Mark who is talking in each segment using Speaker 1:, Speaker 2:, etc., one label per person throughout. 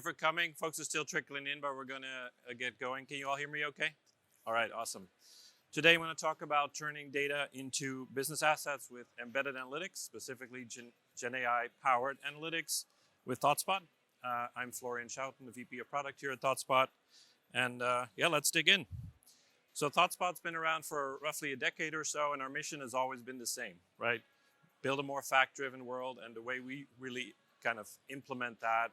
Speaker 1: you for coming. Folks are still trickling in, but we're going to get going. Can you all hear me okay? All right, awesome. Today, I'm going to talk about turning data into business assets with embedded analytics, specifically GenAI-Powered analytics with ThoughtSpot. I'm Florian Schouten, the VP of Product here at ThoughtSpot. And let's dig in. So ThoughtSpot's been around for roughly a decade or so, and our mission has always been the same, right? Build a more fact-driven world, and the way we really kind of implement that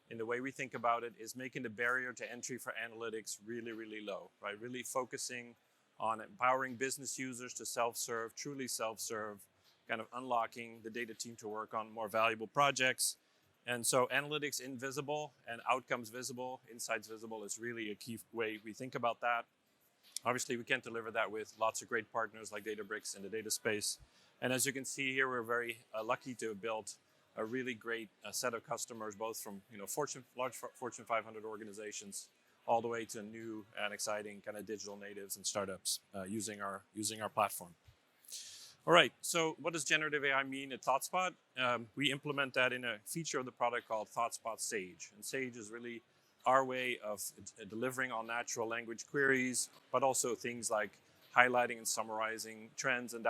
Speaker 1: in the way we think about it is making the barrier to entry for analytics really, really low, right? Really focusing on empowering business users to self-serve, truly self-serve, kind of unlocking the data team to work on more valuable projects. And so analytics invisible and outcomes visible, insights visible is really a key way we think about that. Obviously, we can't deliver that with lots of great partners like Databricks in the data space. And as you can see here, we're very lucky to have built a really great set of customers, both from large Fortune 500 organizations, all the way to new and exciting kind of digital natives and startups using our platform. All right, so what does generative AI mean at ThoughtSpot? We implement that in a feature of the product called ThoughtSpot Sage. And Sage is really our way of delivering on natural language queries, but also things like highlighting and summarizing trends in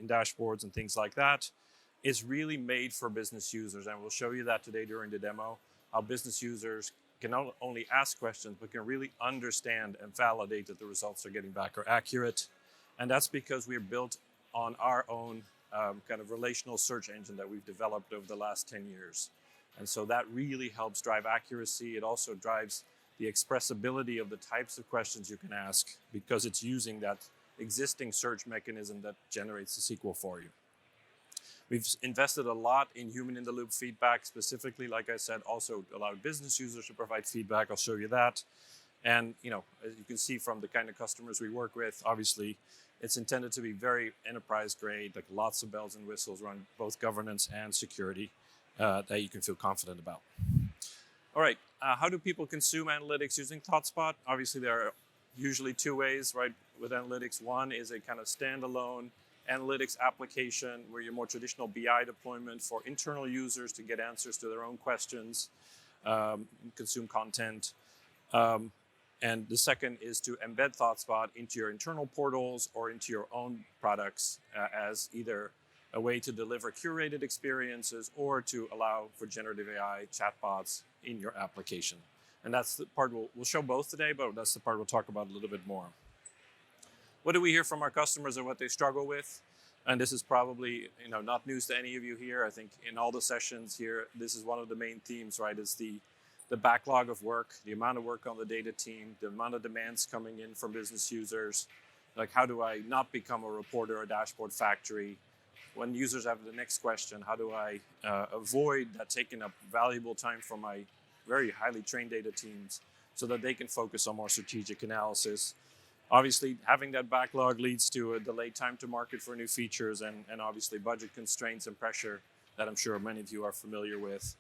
Speaker 1: dashboards and things like that. It's really made for business users, and we'll show you that today during the demo, how business users can not only ask questions, but can really understand and validate that the results they're getting back are accurate. And that's because we're built on our own kind of relational search engine that we've developed over the last 10 years. And so that really helps drive accuracy. It also drives the expressibility of the types of questions you can ask because it's using that existing search mechanism that generates the SQL for you. We've invested a lot in human-in-the-loop feedback, specifically, like I said, also allowed business users to provide feedback. I'll show you that. And, as you can see from the kind of customers we work with, obviously, it's intended to be very enterprise-grade, like lots of bells and whistles around both governance and security that you can feel confident about. All right, how do people consume analytics using ThoughtSpot? Obviously, there are usually two ways, right, with analytics. One is a kind of standalone analytics application where your more traditional BI deployment for internal users to get answers to their own questions, consume content. And the second is to embed ThoughtSpot into your internal portals or into your own products as either a way to deliver curated experiences or to allow for generative AI chatbots in your application. And that's the part we'll show both today, but that's the part we'll talk about a little bit more. What do we hear from our customers and what they struggle with? And this is probably not news to any of you here. I think in all the sessions here, this is one of the main themes, right? Is the backlog of work, the amount of work on the data team, the amount of demands coming in from business users. Like, how do I not become a report or a dashboard factory? When users have the next question, how do I avoid that taking up valuable time from my very highly trained data teams so that they can focus on more strategic analysis? Obviously, having that backlog leads to a delayed time to market for new features and obviously budget constraints and pressure that I'm sure many of you are familiar with.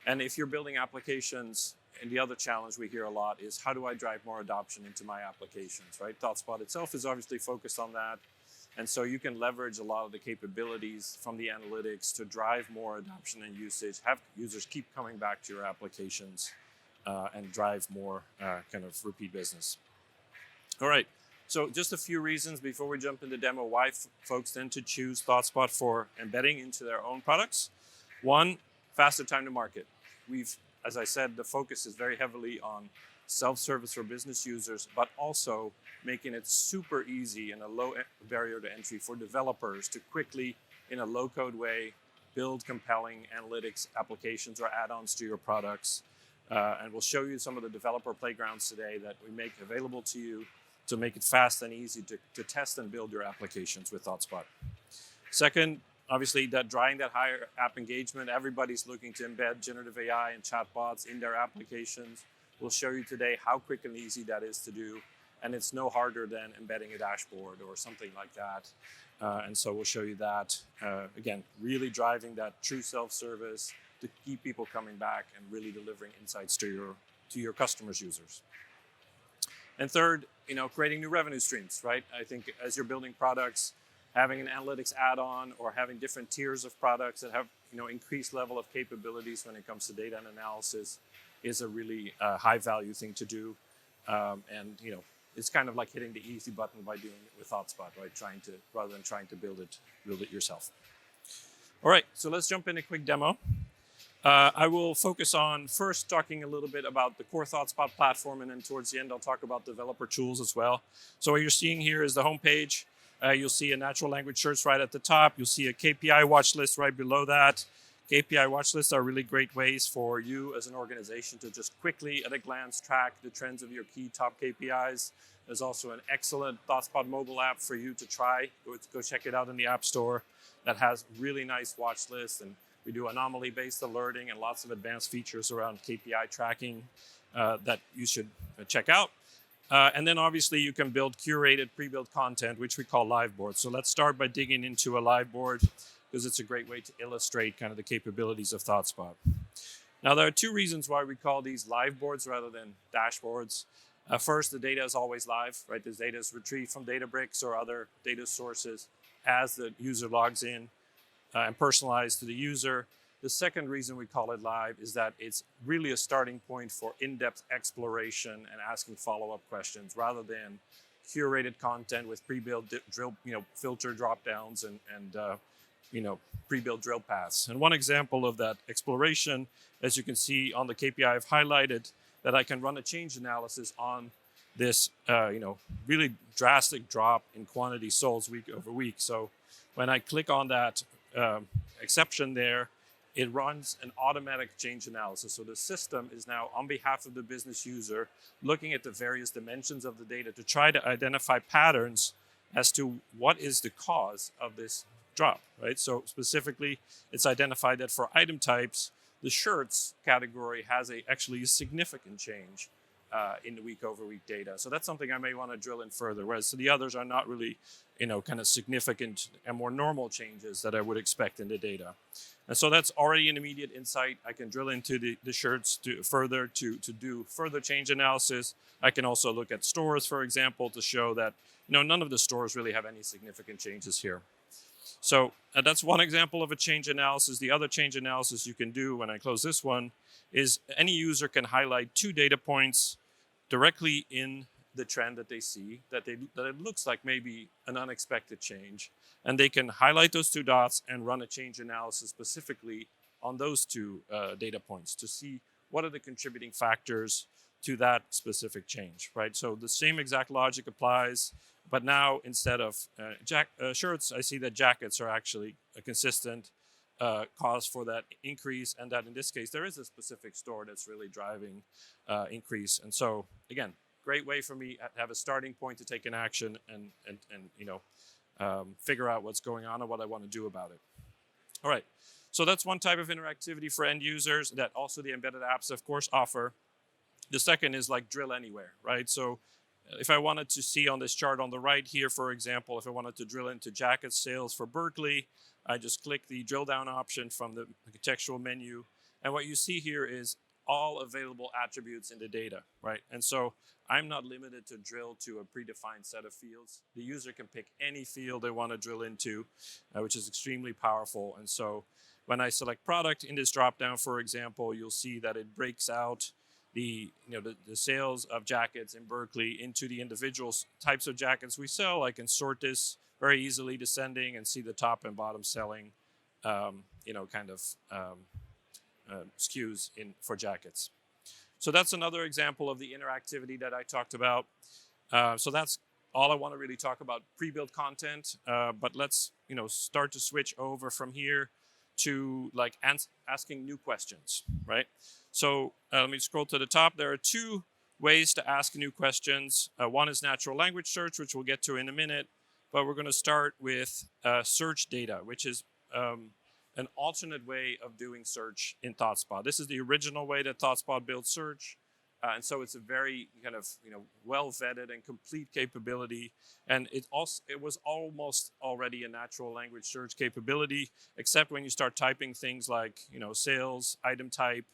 Speaker 1: And if you're building applications, and the other challenge we hear a lot is, how do I drive more adoption into my applications, right? ThoughtSpot itself is obviously focused on that. And so you can leverage a lot of the capabilities from the analytics to drive more adoption and usage, have users keep coming back to your applications and drive more kind of repeat business. All right, so just a few reasons before we jump into demo why folks tend to choose ThoughtSpot for embedding into their own products. One, faster time to market. As I said, the focus is very heavily on self-service for business users, but also making it super easy and a low barrier to entry for developers to quickly, in a low-code way, build compelling analytics applications or add-ons to your products. And we'll show you some of the developer playgrounds today that we make available to you to make it fast and easy to test and build your applications with ThoughtSpot. Second, obviously, driving that higher app engagement. Everybody's looking to embed generative AI and chatbots in their applications. We'll show you today how quick and easy that is to do. And it's no harder than embedding a dashboard or something like that. And so we'll show you that. Again, really driving that true self-service to keep people coming back and really delivering insights to your customers' users. And third, creating new revenue streams, right? I think as you're building products, having an analytics add-on or having different tiers of products that have increased level of capabilities when it comes to data and analysis is a really high value thing to do. And it's kind of like hitting the easy button by doing it with ThoughtSpot, right? Rather than trying to build it yourself. All right, so let's jump in a quick demo. I will focus on first talking a little bit about the core ThoughtSpot platform, and then towards the end I'll talk about developer tools as well. So what you're seeing here is the homepage. You'll see a natural language search right at the top. You'll see a KPI watch list right below that. KPI watch lists are really great ways for you as an organization to just quickly at a glance track the trends of your key top KPIs. There's also an excellent ThoughtSpot mobile app for you to try. Go check it out in the App Store. That has really nice watch lists, and we do anomaly-based alerting and lots of advanced features around KPI tracking that you should check out. And then obviously you can build curated pre-built content, which we call live boards. So let's start by digging into a live board, because it's a great way to illustrate kind of the capabilities of ThoughtSpot. Now, there are two reasons why we call these live boards rather than dashboards. First, the data is always live, right? This data is retrieved from Databricks or other data sources as the user logs in and personalized to the user. The second reason we call it live is that it's really a starting point for in-depth exploration and asking follow-up questions rather than curated content with pre-built drill, filter drop-downs and pre-built drill paths. And one example of that exploration, as you can see on the KPI I've highlighted, that I can run a change analysis on this, really drastic drop in quantity sold week over week. So when I click on that exception there, it runs an automatic change analysis. So the system is now, on behalf of the business user, looking at the various dimensions of the data to try to identify patterns as to what is the cause of this drop, right? So specifically, it's identified that for item types, the shirts category has actually a significant change in the week over week data. So that's something I may want to drill in further, whereas the others are not really, kind of significant and more normal changes that I would expect in the data. And so that's already an immediate insight. I can drill into the shirts to do further change analysis. I can also look at stores, for example, to show that none of the stores really have any significant changes here. So that's one example of a change analysis. The other change analysis you can do when I close this one is any user can highlight two data points directly in the trend that they see, that it looks like maybe an unexpected change. And they can highlight those two dots and run a change analysis specifically on those two data points to see what are the contributing factors to that specific change, right? So the same exact logic applies, but now instead of shirts, I see that jackets are actually a consistent cause for that increase, and that in this case, there is a specific store that's really driving increase. And so again, great way for me to have a starting point to take an action and figure out what's going on and what I want to do about it. All right, so that's one type of interactivity for end users that also the embedded apps, of course, offer. The second is like drill anywhere, right? So if I wanted to see on this chart on the right here, for example, if I wanted to drill into jacket sales for Berkeley, I just click the drill down option from the contextual menu. And what you see here is all available attributes in the data, right? And so I'm not limited to drill to a predefined set of fields. The user can pick any field they want to drill into, which is extremely powerful. And so when I select product in this dropdown, for example, you'll see that it breaks out the sales of jackets in Berkeley into the individual types of jackets we sell. I can sort this very easily descending and see the top and bottom selling, SKUs for jackets. So that's another example of the interactivity that I talked about. So that's all I want to really talk about pre-built content. But let's start to switch over from here to like asking new questions, right? So let me scroll to the top. There are two ways to ask new questions. One is natural language search, which we'll get to in a minute. But we're going to start with search data, which is an alternate way of doing search in ThoughtSpot. This is the original way that ThoughtSpot built search. And so it's a very kind of well-vetted and complete capability. And it was almost already a natural language search capability, except when you start typing things like sales, item type,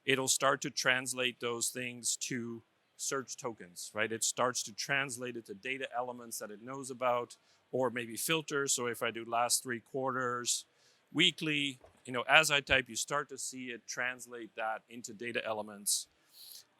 Speaker 1: it'll start to translate those things to search tokens, right? It starts to translate it to data elements that it knows about, or maybe filters. So if I do last 3 quarters, weekly, as I type, you start to see it translate that into data elements,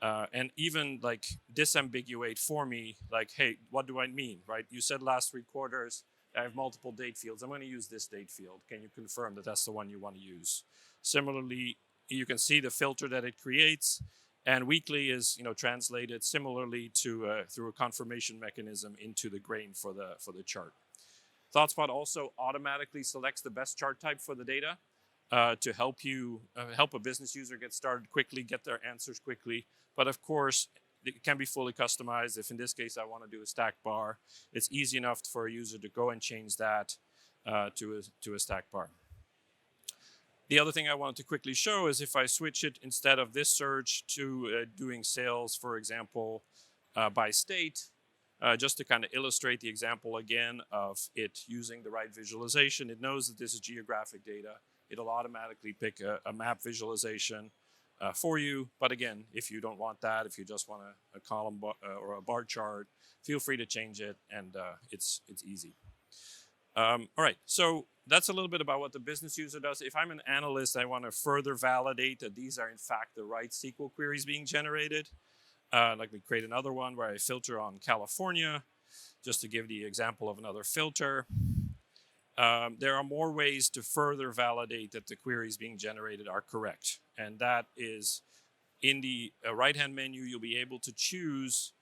Speaker 1: and even like disambiguate for me, like, hey, what do I mean, right? You said last 3 quarters. I have multiple date fields. I'm going to use this date field. Can you confirm that that's the one you want to use? Similarly, you can see the filter that it creates, and weekly is translated similarly to through a confirmation mechanism into the grain for the chart. ThoughtSpot also automatically selects the best chart type for the data to help you help a business user get started quickly, get their answers quickly. But of course, it can be fully customized. If in this case I want to do a stack bar, it's easy enough for a user to go and change that to a stack bar. The other thing I wanted to quickly show is if I switch it instead of this search to doing sales, for example, by state, just to kind of illustrate the example again of it using the right visualization. It knows that this is geographic data. It'll automatically pick a map visualization for you. But again, if you don't want that, if you just want a column or a bar chart, feel free to change it, and it's easy. All right, so that's a little bit about what the business user does. If I'm an analyst, I want to further validate that these are in fact the right SQL queries being generated. Like we create another one where I filter on California, just to give the example of another filter. There are more ways to further validate that the queries being generated are correct. And that is in the right-hand menu, you'll be able to choose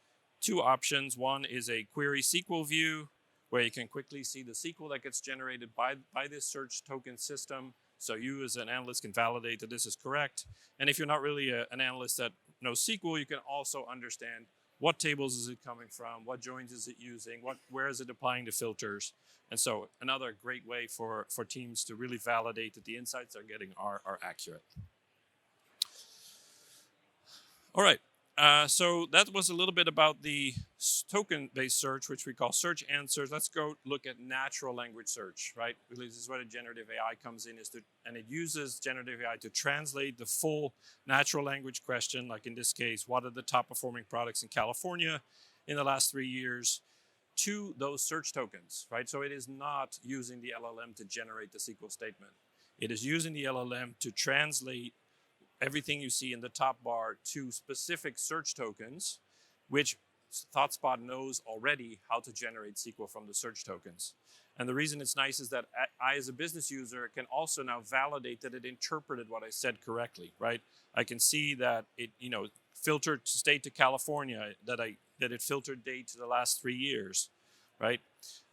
Speaker 1: 2 options. One is a query SQL view, where you can quickly see the SQL that gets generated by this search token system. So you as an analyst can validate that this is correct. And if you're not really an analyst that knows SQL, you can also understand what tables is it coming from, what joins is it using, where is it applying the filters. And so another great way for teams to really validate that the insights they're getting are accurate. All right, so that was a little bit about the token-based search, which we call search answers. Let's go look at natural language search, right? This is where the generative AI comes in, and it uses generative AI to translate the full natural language question, like in this case, what are the top performing products in California in the last 3 years, to those search tokens, right? So it is not using the LLM to generate the SQL statement. It is using the LLM to translate everything you see in the top bar to specific search tokens, which ThoughtSpot knows already how to generate SQL from the search tokens. And the reason it's nice is that I, as a business user, can also now validate that it interpreted what I said correctly, right? I can see that it, filtered state to California, that it filtered date to the last 3 years, right?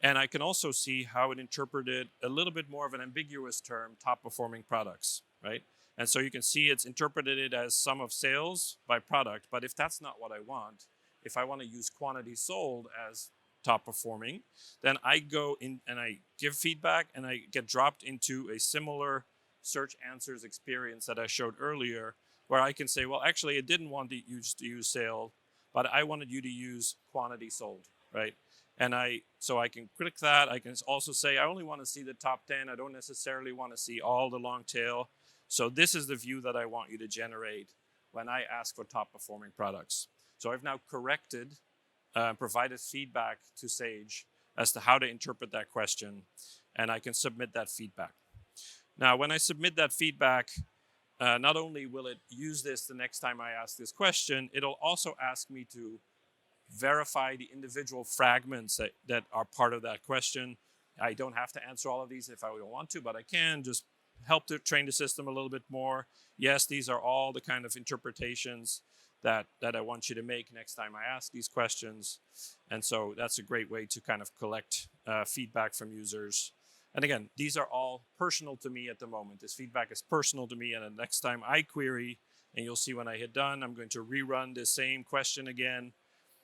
Speaker 1: And I can also see how it interpreted a little bit more of an ambiguous term, top performing products, right? And so you can see it's interpreted it as sum of sales by product. But if that's not what I want, if I want to use quantity sold as top performing, then I go in and I give feedback and I get dropped into a similar search answers experience that I showed earlier, where I can say, well, actually, I didn't want to use sale, but I wanted you to use quantity sold, right? And so I can click that. I can also say, I only want to see the top 10. I don't necessarily want to see all the long tail. So this is the view that I want you to generate when I ask for top performing products. So I've now corrected, provided feedback to Sage as to how to interpret that question, and I can submit that feedback. Now, when I submit that feedback, not only will it use this the next time I ask this question, it'll also ask me to verify the individual fragments that are part of that question. I don't have to answer all of these if I don't want to, but I can just help to train the system a little bit more. Yes, these are all the kind of interpretations that I want you to make next time I ask these questions. And so that's a great way to kind of collect feedback from users. And again, these are all personal to me at the moment. This feedback is personal to me, and the next time I query, and you'll see when I hit done, I'm going to rerun the same question again.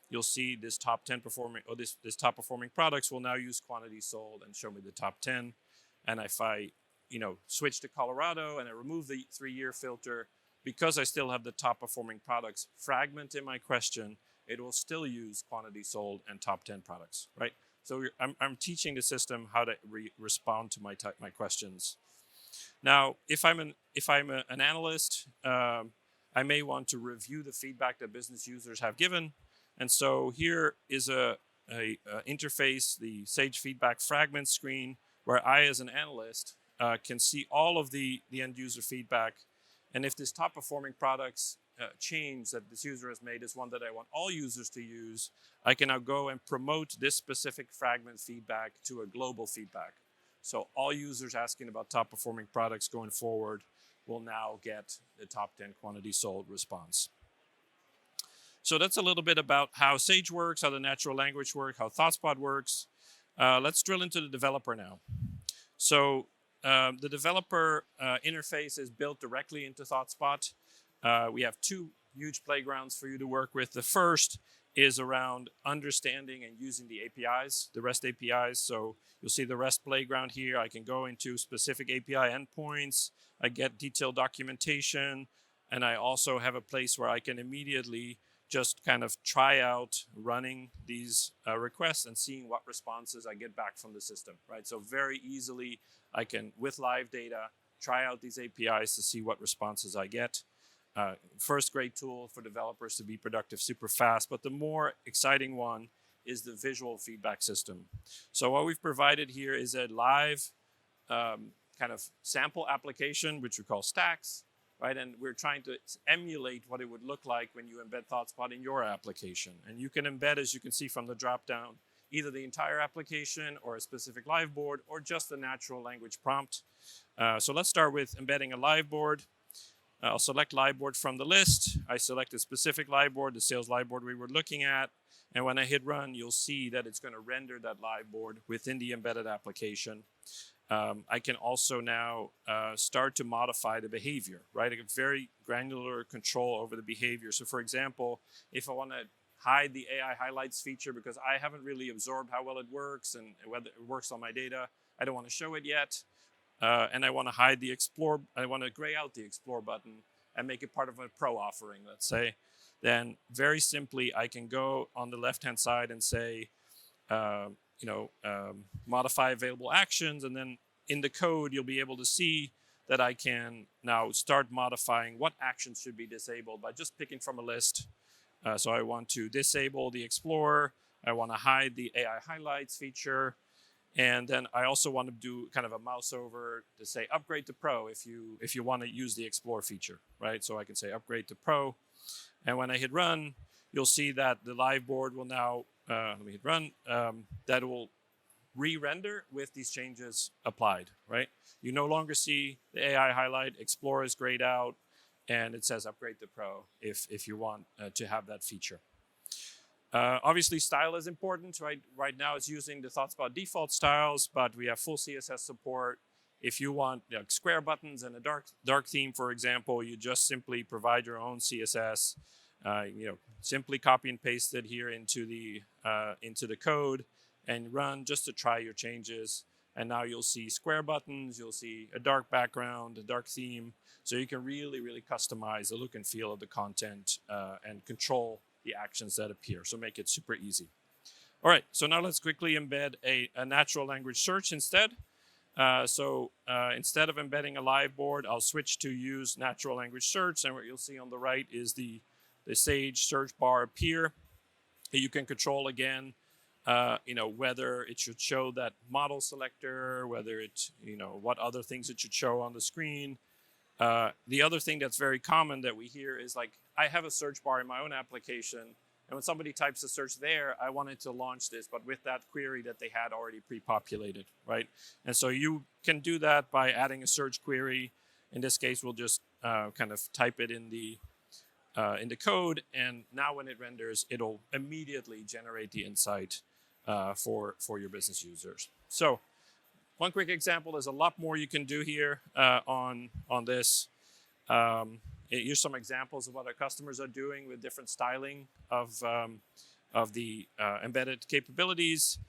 Speaker 1: You'll see this top 10 performing, or this top performing products will now use quantity sold and show me the top 10. And if I switch to Colorado and I remove the 3-year filter, because I still have the top performing products fragment in my question, it will still use quantity sold and top 10 products, right? So I'm teaching the system how to respond to my questions. Now, if I'm an analyst, I may want to review the feedback that business users have given. And so here is a interface, the Sage feedback fragment screen, where I, as an analyst, can see all of the end user feedback. And if this top performing products change that this user has made is one that I want all users to use, I can now go and promote this specific fragment feedback to a global feedback. So all users asking about top performing products going forward will now get the top 10 quantity sold response. So that's a little bit about how Sage works, how the natural language works, how ThoughtSpot works. Let's drill into the developer now. So the developer interface is built directly into ThoughtSpot. We have two huge playgrounds for you to work with. The first is around understanding and using the APIs, the REST APIs. So you'll see the REST playground here. I can go into specific API endpoints. I get detailed documentation. And I also have a place where I can immediately just kind of try out running these requests and seeing what responses I get back from the system, right? So very easily, I can, with live data, try out these APIs to see what responses I get. First great tool for developers to be productive super fast, but the more exciting one is the visual feedback system. So what we've provided here is a live kind of sample application, which we call stacks, right? And we're trying to emulate what it would look like when you embed ThoughtSpot in your application. And you can embed, as you can see from the dropdown, either the entire application or a specific live board or just a natural language prompt. So let's start with embedding a live board. I'll select live board from the list. I select a specific live board, the sales live board we were looking at. And when I hit run, you'll see that it's going to render that live board within the embedded application. I can also now start to modify the behavior, right? I get very granular control over the behavior. So for example, if I want to hide the AI highlights feature because I haven't really absorbed how well it works and whether it works on my data, I don't want to show it yet. And I want to hide the explore, I want to gray out the explore button and make it part of a pro offering, let's say. Then very simply, I can go on the left-hand side and say, modify available actions. And then in the code, you'll be able to see that I can now start modifying what actions should be disabled by just picking from a list. So I want to disable the Explorer. I want to hide the AI highlights feature. And then I also want to do kind of a mouse over to say upgrade to Pro if you want to use the Explore feature, right? So I can say upgrade to Pro. And when I hit run, you'll see that the live board will now, let me hit run, that will re-render with these changes applied, right? You no longer see the AI highlight, Explore is grayed out, and it says upgrade to Pro if you want to have that feature. Obviously, style is important, right? Right now, it's using the ThoughtSpot default styles, but we have full CSS support. If you want square buttons and a dark theme, for example, you just simply provide your own CSS. Simply copy and paste it here into the code and run just to try your changes. And now you'll see square buttons, you'll see a dark background, a dark theme. So you can really, really customize the look and feel of the content and control the actions that appear. So make it super easy. All right, so now let's quickly embed a natural language search instead. Instead of embedding a live board, I'll switch to use natural language search. And what you'll see on the right is the Sage search bar appear. You can control again, whether it should show that model selector, whether it, what other things it should show on the screen. The other thing that's very common that we hear is like, I have a search bar in my own application, and when somebody types a search there, I wanted to launch this, but with that query that they had already pre-populated, right? And so you can do that by adding a search query. In this case, we'll just kind of type it in the code, and now when it renders, it'll immediately generate the insight for your business users. So one quick example, there's a lot more you can do here on this. Here's some examples of what our customers are doing with different styling of the embedded capabilities.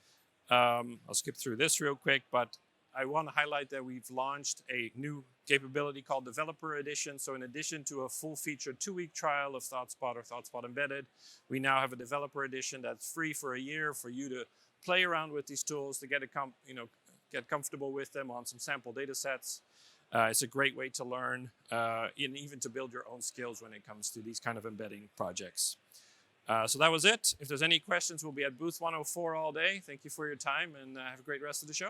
Speaker 1: I'll skip through this real quick, but I want to highlight that we've launched a new capability called Developer Edition. So in addition to a full-featured 2-week trial of ThoughtSpot or ThoughtSpot Embedded, we now have a Developer Edition that's free for a year for you to play around with these tools to get comfortable with them on some sample data sets. It's a great way to learn and even to build your own skills when it comes to these kind of embedding projects. So that was it. If there's any questions, we'll be at booth 104 all day. Thank you for your time, and have a great rest of the show.